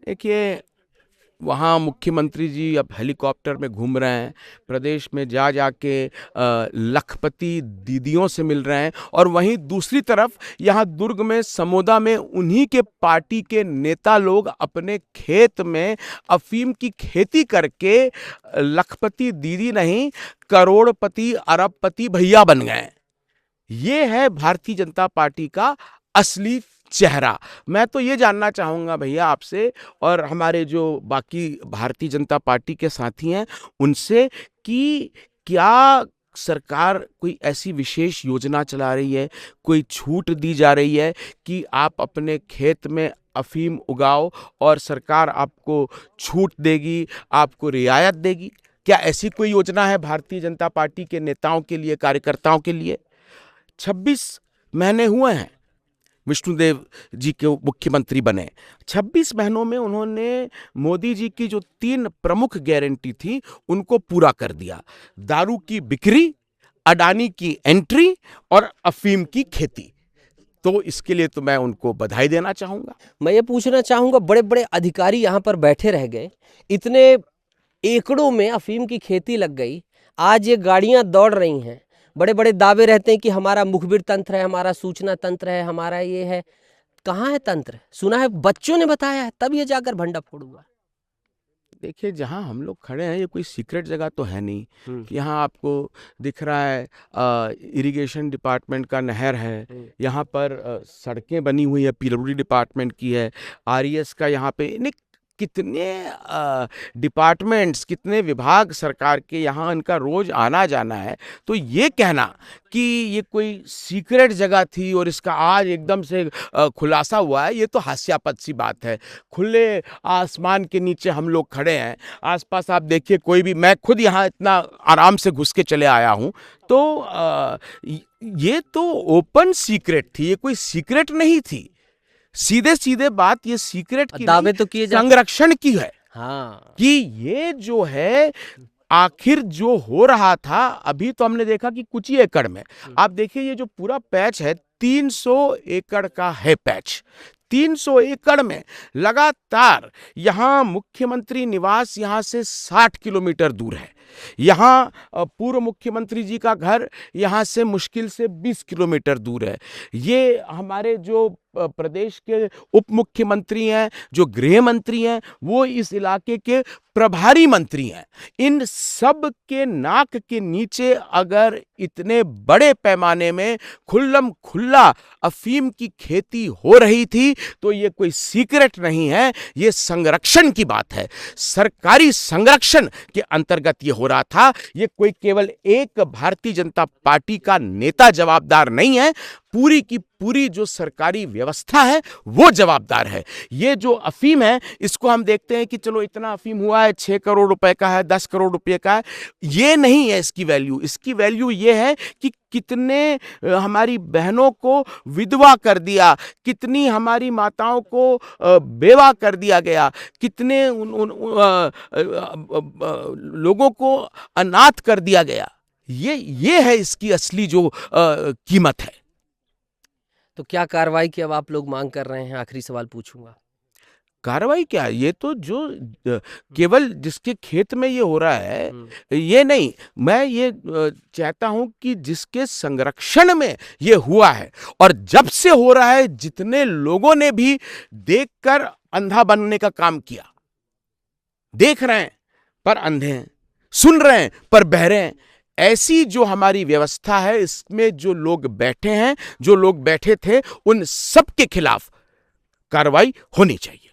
देखिए, वहाँ मुख्यमंत्री जी अब हेलीकॉप्टर में घूम रहे हैं, प्रदेश में जा जा के लखपति दीदियों से मिल रहे हैं, और वहीं दूसरी तरफ यहाँ दुर्ग में समोदा में उन्हीं के पार्टी के नेता लोग अपने खेत में अफीम की खेती करके लखपति दीदी नहीं, करोड़पति अरबपति भैया बन गए। ये है भारतीय जनता पार्टी का असली चेहरा। मैं तो ये जानना चाहूँगा भैया आपसे और हमारे जो बाकी भारतीय जनता पार्टी के साथी हैं उनसे, कि क्या सरकार कोई ऐसी विशेष योजना चला रही है, कोई छूट दी जा रही है कि आप अपने खेत में अफीम उगाओ और सरकार आपको छूट देगी, आपको रियायत देगी? क्या ऐसी कोई योजना है भारतीय जनता पार्टी के नेताओं के लिए, कार्यकर्ताओं के लिए? 26 महीने हुए हैं विष्णुदेव जी के मुख्यमंत्री बने। 26 महीनों में उन्होंने मोदी जी की जो 3 प्रमुख गारंटी थी उनको पूरा कर दिया। दारू की बिक्री, अडानी की एंट्री और अफीम की खेती। तो इसके लिए तो मैं उनको बधाई देना चाहूंगा। मैं ये पूछना चाहूंगा, बड़े बड़े अधिकारी यहाँ पर बैठे रह गए, इतने एकड़ों में अफीम की खेती लग गई, आज ये गाड़ियां दौड़ रही हैं, बड़े बड़े दावे रहते हैं कि हमारा मुखबिर तंत्र है, हमारा सूचना तंत्र है, हमारा ये है। कहाँ है तंत्र? सुना है बच्चों ने बताया है, तब ये जाकर भंडा फोड़ हुआ। देखिए, जहाँ हम लोग खड़े हैं ये कोई सीक्रेट जगह तो है नहीं कि यहाँ आपको दिख रहा है इरिगेशन डिपार्टमेंट का नहर है, यहाँ पर सड़कें बनी हुई है, पीडब्ल्यूडी डिपार्टमेंट की है, आरईएस का यहाँ पे कितने डिपार्टमेंट्स, कितने विभाग सरकार के यहाँ इनका रोज आना जाना है। तो ये कहना कि ये कोई सीक्रेट जगह थी और इसका आज एकदम से खुलासा हुआ है, ये तो हास्यास्पद सी बात है। खुले आसमान के नीचे हम लोग खड़े हैं, आसपास आप देखिए कोई भी, मैं खुद यहाँ इतना आराम से घुस के चले आया हूँ, तो ये तो ओपन सीक्रेट थी, ये कोई सीक्रेट नहीं थी। सीधे सीधे बात, ये सीक्रेट की दावे तो किए, संरक्षण की है। हाँ, कि ये जो है आखिर जो हो रहा था, अभी तो हमने देखा कि कुछ ही एकड़ में, आप देखिए ये जो पूरा पैच है 300 एकड़ का है पैच। 300 एकड़ में लगातार, यहाँ मुख्यमंत्री निवास यहाँ से 60 किलोमीटर दूर है, यहाँ पूर्व मुख्यमंत्री जी का घर यहाँ से मुश्किल से 20 किलोमीटर दूर है। ये हमारे जो प्रदेश के उप मुख्यमंत्री हैं, जो गृह मंत्री हैं, वो इस इलाके के प्रभारी मंत्री हैं। इन सब के नाक के नीचे अगर इतने बड़े पैमाने में खुल्लम खुल्ला अफीम की खेती हो रही थी तो ये कोई सीक्रेट नहीं है, ये संरक्षण की बात है। सरकारी संरक्षण के अंतर्गत ये हो रहा था। ये कोई केवल एक भारतीय जनता पार्टी का नेता जवाबदार नहीं है, पूरी की पूरी जो सरकारी व्यवस्था है वो जवाबदार है। ये जो अफीम है, इसको हम देखते हैं कि चलो इतना अफीम हुआ है, 6 करोड़ रुपए का है, 10 करोड़ रुपए का है, ये नहीं है इसकी वैल्यू। इसकी वैल्यू ये है कि कितने हमारी बहनों को विधवा कर दिया, कितनी हमारी माताओं को बेवा कर दिया गया, कितने लोगों को अनाथ कर दिया गया। ये है इसकी असली जो कीमत है। तो क्या कार्रवाई की अब आप लोग मांग कर रहे हैं? आखिरी सवाल पूछूंगा। कार्रवाई क्या, ये तो जो केवल जिसके खेत में ये हो रहा है, ये नहीं, मैं ये चाहता हूं कि जिसके संरक्षण में ये हुआ है, और जब से हो रहा है, जितने लोगों ने भी देखकर अंधा बनने का काम किया, देख रहे हैं पर अंधे हैं, सुन रहे हैं पर बहरे हैं, ऐसी जो हमारी व्यवस्था है, इसमें जो लोग बैठे हैं, जो लोग बैठे थे, उन सब के खिलाफ कार्रवाई होनी चाहिए।